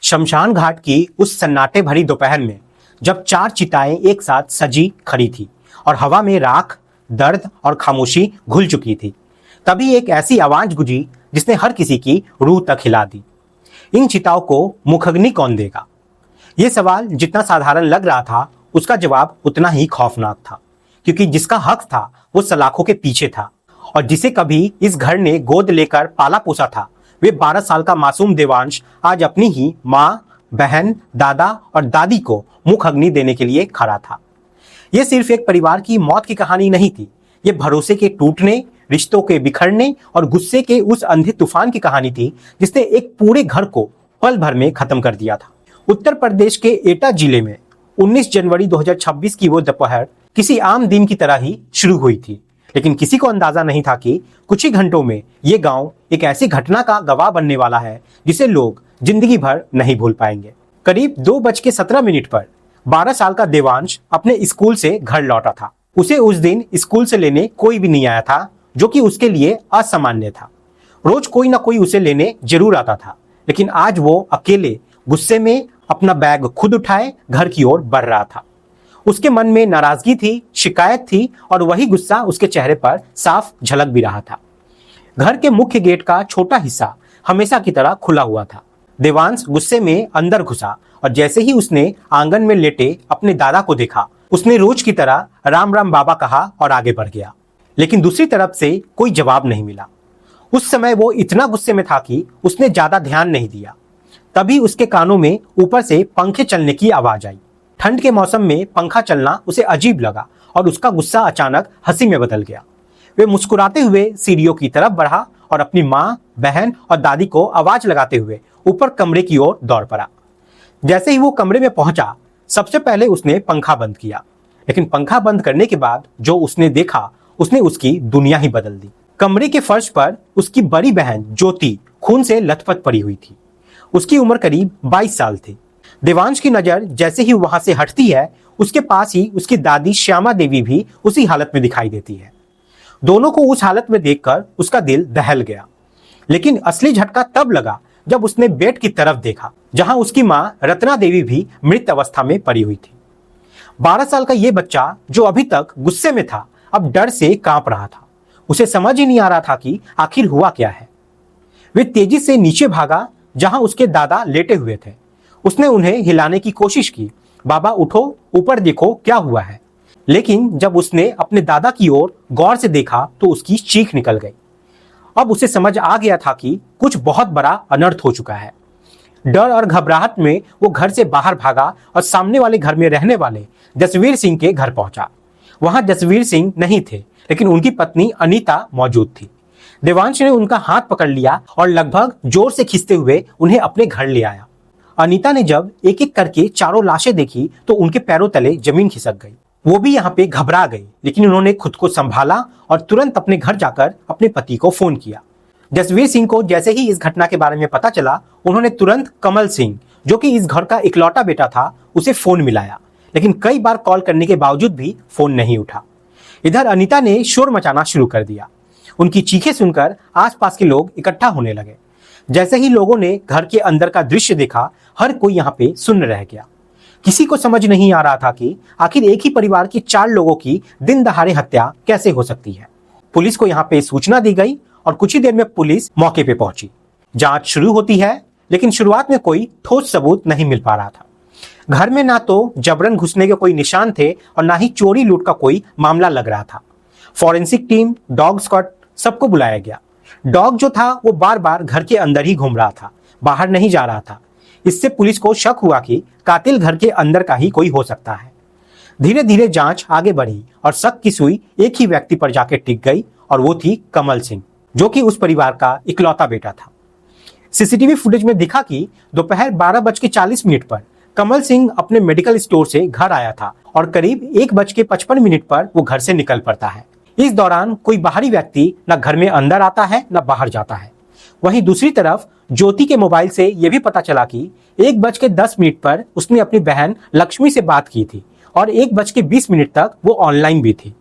शमशान घाट की उस सन्नाटे भरी दोपहर में जब 4 चिताएं एक साथ सजी खड़ी थी और हवा में राख, दर्द और खामोशी घुल चुकी थी, तभी एक ऐसी आवाज गूंजी जिसने हर किसी की रूह तक हिला दी। इन चिताओं को मुखग्नि कौन देगा? यह सवाल जितना साधारण लग रहा था, उसका जवाब उतना ही खौफनाक था, क्योंकि जिसका हक था वो सलाखों के पीछे था और जिसे कभी इस घर ने गोद लेकर पाला पोसा था, वे 12 साल का मासूम देवांश आज अपनी ही माँ, बहन, दादा और दादी को मुख अग्नि देने के लिए खड़ा था। यह सिर्फ एक परिवार की मौत की कहानी नहीं थी, यह भरोसे के टूटने, रिश्तों के बिखरने और गुस्से के उस अंधे तूफान की कहानी थी जिसने एक पूरे घर को पल भर में खत्म कर दिया था। उत्तर प्रदेश के एटा जिले में 19 जनवरी 2026 की वो दोपहर किसी आम दिन की तरह ही शुरू हुई थी, लेकिन किसी को अंदाजा नहीं था कि कुछ ही घंटों में ये गांव एक ऐसी घटना का गवाह बनने वाला है जिसे लोग जिंदगी भर नहीं भूल पाएंगे। करीब 2:17 पर 12 साल का देवांश अपने स्कूल से घर लौटा था। उसे उस दिन स्कूल से लेने कोई भी नहीं आया था, जो कि उसके लिए असामान्य था। रोज कोई ना कोई उसे लेने जरूर आता था, लेकिन आज वो अकेले गुस्से में अपना बैग खुद उठाए घर की ओर बढ़ रहा था। उसके मन में नाराजगी थी, शिकायत थी और वही गुस्सा उसके चेहरे पर साफ झलक भी रहा था। घर के मुख्य गेट का छोटा हिस्सा हमेशा की तरह खुला हुआ था। देवांश गुस्से में अंदर घुसा और जैसे ही उसने आंगन में लेटे अपने दादा को देखा, उसने रोज की तरह राम राम बाबा कहा और आगे बढ़ गया। लेकिन दूसरी तरफ से कोई जवाब नहीं मिला। उस समय वो इतना गुस्से में था कि उसने ज्यादा ध्यान नहीं दिया। तभी उसके कानों में ऊपर से पंखे चलने की आवाज आई। ठंड के मौसम में पंखा चलना उसे अजीब लगा और उसका गुस्सा अचानक हंसी में बदल गया। वे मुस्कुराते हुए सीढ़ियों की तरफ बढ़ा और अपनी माँ, बहन और दादी को आवाज लगाते हुए ऊपर कमरे की ओर दौड़ पड़ा। जैसे ही वो कमरे में पहुंचा, सबसे पहले उसने पंखा बंद किया, लेकिन पंखा बंद करने के बाद जो उसने देखा, उसने उसकी दुनिया ही बदल दी। कमरे के फर्श पर उसकी बड़ी बहन ज्योति खून से लथपथ पड़ी हुई थी। उसकी उम्र करीब 22 साल थी। देवांश की नजर जैसे ही वहां से हटती है, उसके पास ही उसकी दादी श्यामा देवी भी उसी हालत में दिखाई देती है। दोनों को उस हालत में देखकर उसका दिल दहल गया, लेकिन असली झटका तब लगा जब उसने बेड की तरफ देखा, जहां उसकी मां रत्ना देवी भी मृत अवस्था में पड़ी हुई थी। 12 साल का यह बच्चा जो अभी तक गुस्से में था, अब डर से कांप रहा था। उसे समझ ही नहीं आ रहा था कि आखिर हुआ क्या है। वे तेजी से नीचे भागा जहां उसके दादा लेटे हुए थे। उसने उन्हें हिलाने की कोशिश की, बाबा उठो, ऊपर देखो क्या हुआ है। लेकिन जब उसने अपने दादा की ओर गौर से देखा तो उसकी चीख निकल गई। अब उसे समझ आ गया था कि कुछ बहुत बड़ा अनर्थ हो चुका है। डर और घबराहट में वो घर से बाहर भागा और सामने वाले घर में रहने वाले जसवीर सिंह के घर पहुंचा। वहां जसवीर सिंह नहीं थे, लेकिन उनकी पत्नी अनीता मौजूद थी। देवांश ने उनका हाथ पकड़ लिया और लगभग जोर से खींचते हुए उन्हें अपने घर ले आया। अनीता ने जब एक एक करके चारों लाशें देखी तो उनके पैरों तले जमीन खिसक गई। वो भी यहाँ पे घबरा गई, लेकिन उन्होंने खुद को संभाला और तुरंत अपने घर जाकर अपने पति को फोन किया। जसवीर सिंह को जैसे ही इस घटना के बारे में पता चला, उन्होंने तुरंत कमल सिंह, जो कि इस घर का इकलौता बेटा था, उसे फोन मिलाया, लेकिन कई बार कॉल करने के बावजूद भी फोन नहीं उठा। इधर अनीता ने शोर मचाना शुरू कर दिया। उनकी चीखें सुनकर आसपास के लोग इकट्ठा होने लगे। जैसे ही लोगों ने घर के अंदर का दृश्य देखा, हर कोई यहाँ पे सुन्न रह गया। किसी को समझ नहीं आ रहा था कि आखिर एक ही परिवार के 4 लोगों की दिन दहाड़े हत्या कैसे हो सकती है। पुलिस को यहाँ पे सूचना दी गई और कुछ ही देर में पुलिस मौके पे पहुंची। जांच शुरू होती है, लेकिन शुरुआत में कोई ठोस सबूत नहीं मिल पा रहा था। घर में ना तो जबरन घुसने के कोई निशान थे और ना ही चोरी लूट का कोई मामला लग रहा था। फॉरेंसिक टीम, डॉग स्क्वाड, सबको बुलाया गया। डॉग जो था वो बार बार घर के अंदर ही घूम रहा था, बाहर नहीं जा रहा था। इससे पुलिस को शक हुआ कि कातिल घर के अंदर का ही कोई हो सकता है। धीरे धीरे जांच आगे बढ़ी और शक की सुई एक ही व्यक्ति पर जाके टिक गई और वो थी कमल सिंह, जो कि उस परिवार का इकलौता बेटा था। सीसीटीवी फुटेज में दिखा कि दोपहर 12:40 पर कमल सिंह अपने मेडिकल स्टोर से घर आया था और करीब 1:55 पर वो घर से निकल पड़ता है। इस दौरान कोई बाहरी व्यक्ति न घर में अंदर आता है न बाहर जाता है। वहीं दूसरी तरफ ज्योति के मोबाइल से यह भी पता चला कि 1:10 पर उसने अपनी बहन लक्ष्मी से बात की थी और 1:20 तक वो ऑनलाइन भी थी।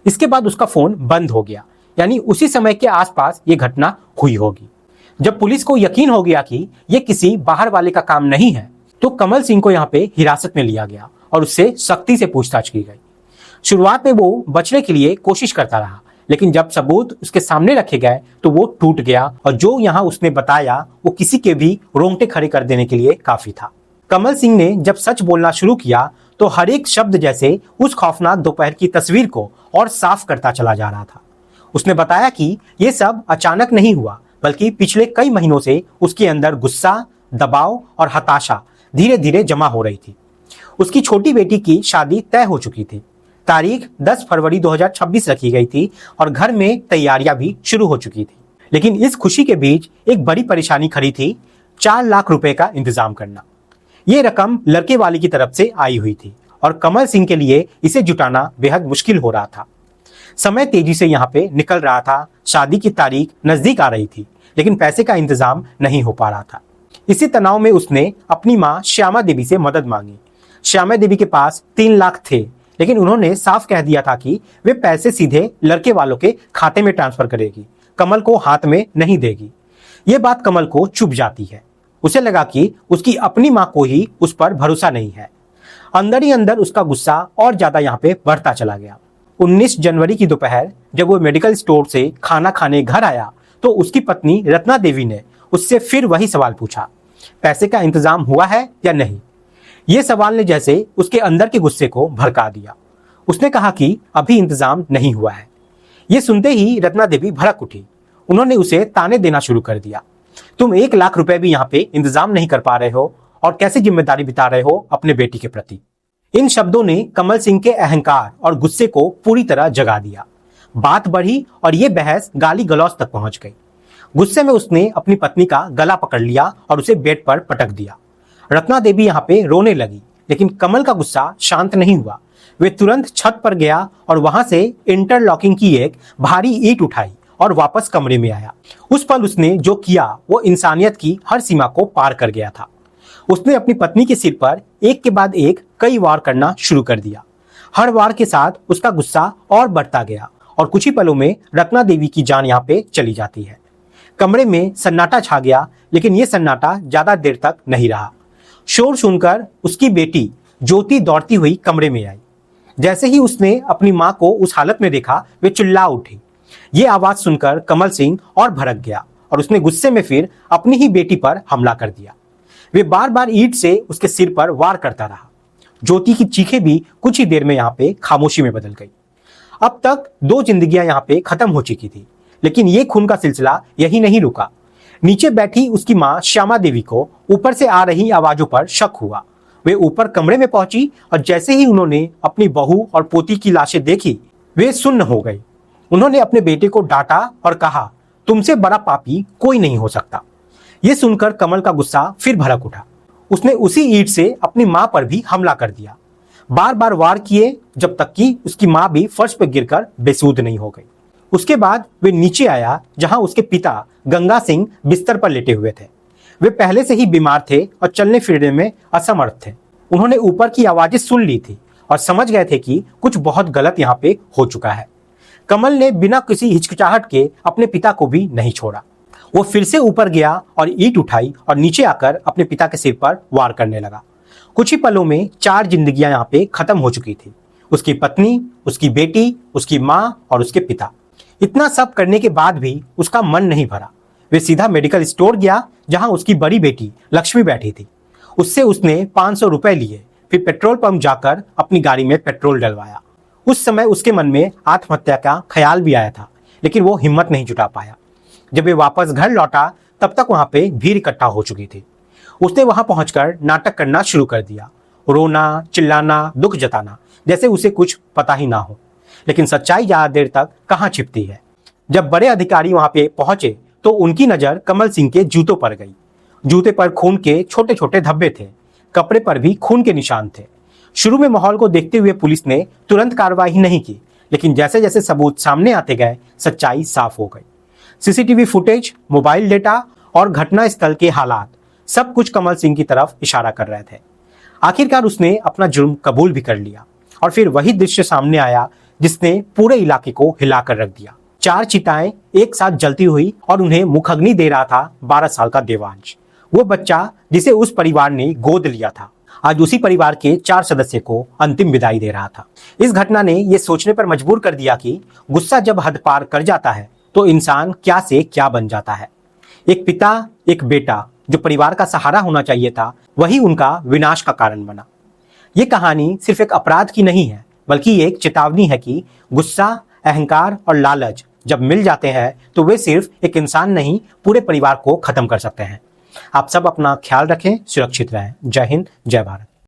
इसके बाद उसका फोन बंद हो गया, यानी उसी समय के आसपास ये घटना हुई होगी। जब पुलिस को यकीन हो गया कि ये किसी बाहर वाले का काम नहीं है, तो कमल सिंह को यहाँ पे हिरासत में लिया गया और उससे सख्ती से पूछताछ की गई। शुरुआत में वो बचने के लिए कोशिश करता रहा, लेकिन जब सबूत उसके सामने रखे गए तो वो टूट गया और जो यहाँ उसने बताया वो किसी के भी रोंगटे खड़े कर देने के लिए काफी था। कमल सिंह ने जब सच बोलना शुरू किया तो हर एक शब्द जैसे उस खौफनाक दोपहर की तस्वीर को और साफ करता चला जा रहा था। उसने बताया कि ये सब अचानक नहीं हुआ, बल्कि पिछले कई महीनों से उसके अंदर गुस्सा, दबाव और हताशा धीरे धीरे जमा हो रही थी। उसकी छोटी बेटी की शादी तय हो चुकी थी। तारीख 10 फरवरी 2026 रखी गई थी और घर में तैयारियां भी शुरू हो चुकी थी। लेकिन इस खुशी के बीच एक बड़ी परेशानी खड़ी थी, 4 लाख रुपए का इंतजाम करना। ये रकम लड़के वाले की तरफ से आई हुई थी और कमल सिंह के लिए इसे जुटाना बेहद मुश्किल हो रहा था। समय तेजी से यहाँ पे निकल रहा था, शादी की तारीख नजदीक आ रही थी, लेकिन पैसे का इंतजाम नहीं हो पा रहा था। इसी तनाव में उसने अपनी माँ श्यामा देवी से मदद मांगी। श्यामा देवी के पास 3 लाख थे, लेकिन उन्होंने साफ कह दिया था कि वे पैसे सीधे लड़के वालों के खाते में ट्रांसफर करेगी, कमल को हाथ में नहीं देगी। ये बात कमल को चुभ जाती है। उसे लगा कि उसकी अपनी माँ को ही उस पर भरोसा नहीं है। अंदर ही अंदर उसका गुस्सा और ज्यादा यहाँ पे बढ़ता चला गया। 19 जनवरी की दोपहर जब वो मेडिकल स्टोर से खाना खाने घर आया तो उसकी पत्नी रत्ना देवी ने उससे फिर वही सवाल पूछा, पैसे का इंतजाम हुआ है या नहीं। ये सवाल ने जैसे उसके अंदर के गुस्से को भड़का दिया। उसने कहा कि अभी इंतजाम नहीं हुआ है। ये सुनते ही रत्ना देवी भड़क उठी। उन्होंने उसे ताने देना शुरू कर दिया, तुम 1 लाख रुपए भी यहाँ पे इंतजाम नहीं कर पा रहे हो और कैसे जिम्मेदारी बिता रहे हो अपने बेटी के प्रति। इन शब्दों ने कमल सिंह के अहंकार और गुस्से को पूरी तरह जगा दिया। बात बढ़ी और ये बहस गाली गलौज तक पहुंच गई। गुस्से में उसने अपनी पत्नी का गला पकड़ लिया और उसे बेड पर पटक दिया। रत्ना देवी यहाँ पे रोने लगी, लेकिन कमल का गुस्सा शांत नहीं हुआ। वे तुरंत छत पर गया और वहां से इंटरलॉकिंग की एक भारी ईंट उठाई और वापस कमरे में आया। उस पल उसने जो किया वो इंसानियत की हर सीमा को पार कर गया था। उसने अपनी पत्नी के सिर पर एक के बाद एक कई वार करना शुरू कर दिया। हर वार के साथ उसका गुस्सा और बढ़ता गया और कुछ ही पलों में रत्ना देवी की जान यहाँ पे चली जाती है। कमरे में सन्नाटा छा गया, लेकिन यह सन्नाटा ज्यादा देर तक नहीं रहा। शोर सुनकर उसकी बेटी ज्योति दौड़ती हुई कमरे में आई। जैसे ही उसने अपनी मां को उस हालत में देखा, वे चिल्ला उठी। ये आवाज सुनकर कमल सिंह और भड़क गया और उसने गुस्से में फिर अपनी ही बेटी पर हमला कर दिया। वे बार बार ईंट से उसके सिर पर वार करता रहा। ज्योति की चीखें भी कुछ ही देर में यहाँ पे खामोशी में बदल गई। अब तक 2 जिंदगियां यहाँ पे खत्म हो चुकी थी, लेकिन ये खून का सिलसिला यही नहीं रुका। नीचे बैठी उसकी मां श्यामा देवी को ऊपर से आ रही आवाजों पर शक हुआ। वे ऊपर कमरे में पहुंची और जैसे ही उन्होंने अपनी बहू और पोती की लाशें देखी, वे सुन्न हो गई। उन्होंने अपने बेटे को डांटा और कहा, तुमसे बड़ा पापी कोई नहीं हो सकता। यह सुनकर कमल का गुस्सा फिर भड़क उठा। उसने उसी ईंट से अपनी मां पर भी हमला कर दिया। बार बार वार किए जब तक कि उसकी मां भी फर्श पर गिरकर बेसुध नहीं हो गई। उसके बाद वे नीचे आया जहां उसके पिता गंगा सिंह बिस्तर पर लेटे हुए थे। वे पहले से ही बीमार थे और चलने फिरने में असमर्थ थे। उन्होंने ऊपर की आवाजें सुन ली थी और समझ गए थे कि कुछ बहुत गलत यहाँ पे हो चुका है। कमल ने बिना किसी हिचकिचाहट के अपने पिता को भी नहीं छोड़ा। वो फिर से ऊपर गया और ईंट उठाई और नीचे आकर अपने पिता के सिर पर वार करने लगा। कुछ ही पलों में 4 जिंदगियां यहाँ पे खत्म हो चुकी थी। उसकी पत्नी, उसकी बेटी, उसकी माँ और उसके पिता। इतना सब करने के बाद भी उसका मन नहीं भरा। वे सीधा मेडिकल स्टोर गया जहां उसकी बड़ी बेटी लक्ष्मी बैठी थी। उससे उसने 500 रुपए लिए, फिर पेट्रोल पंप जाकर अपनी गाड़ी में पेट्रोल डलवाया। उस समय उसके मन में आत्महत्या का ख्याल भी आया था, लेकिन वो हिम्मत नहीं जुटा पाया। जब वे वापस घर लौटा तब तक वहां पे भीड़ इकट्ठा हो चुकी थी। उसने वहां पहुंचकर नाटक करना शुरू कर दिया, रोना, चिल्लाना, दुख जताना, जैसे उसे कुछ पता ही ना हो। लेकिन सच्चाई ज्यादा देर तक कहाँ छिपती है। जब बड़े अधिकारी वहां पे पहुंचे तो उनकी नजर कमल सिंह के जूतों पर गई। जूते पर खून के छोटे छोटे धब्बे थे, कपड़े पर भी खून के निशान थे। शुरू में माहौल को देखते हुए पुलिस ने तुरंत कार्रवाई नहीं की, लेकिन जैसे जैसे सबूत सामने आते गए सच्चाई साफ हो गई। सीसीटीवी फुटेज, मोबाइल डेटा और घटना स्थल के हालात सब कुछ कमल सिंह की तरफ इशारा कर रहे थे। आखिरकार उसने अपना जुर्म कबूल भी कर लिया और फिर वही दृश्य सामने आया जिसने पूरे इलाके को हिलाकर रख दिया। 4 चिताएं एक साथ जलती हुई और उन्हें मुखअग्नि दे रहा था 12 साल का देवांश, वो बच्चा जिसे उस परिवार ने गोद लिया था, आज उसी परिवार के 4 सदस्य को अंतिम विदाई दे रहा था। इस घटना ने यह सोचने पर मजबूर कर दिया कि गुस्सा जब हद पार कर जाता है तो इंसान क्या से क्या बन जाता है। एक पिता, एक बेटा जो परिवार का सहारा होना चाहिए था, वही उनका विनाश का कारण बना। ये कहानी सिर्फ एक अपराध की नहीं है, बल्कि एक चेतावनी है कि गुस्सा, अहंकार और लालच जब मिल जाते हैं तो वे सिर्फ एक इंसान नहीं, पूरे परिवार को खत्म कर सकते हैं। आप सब अपना ख्याल रखें, सुरक्षित रहें। जय हिंद, जय भारत।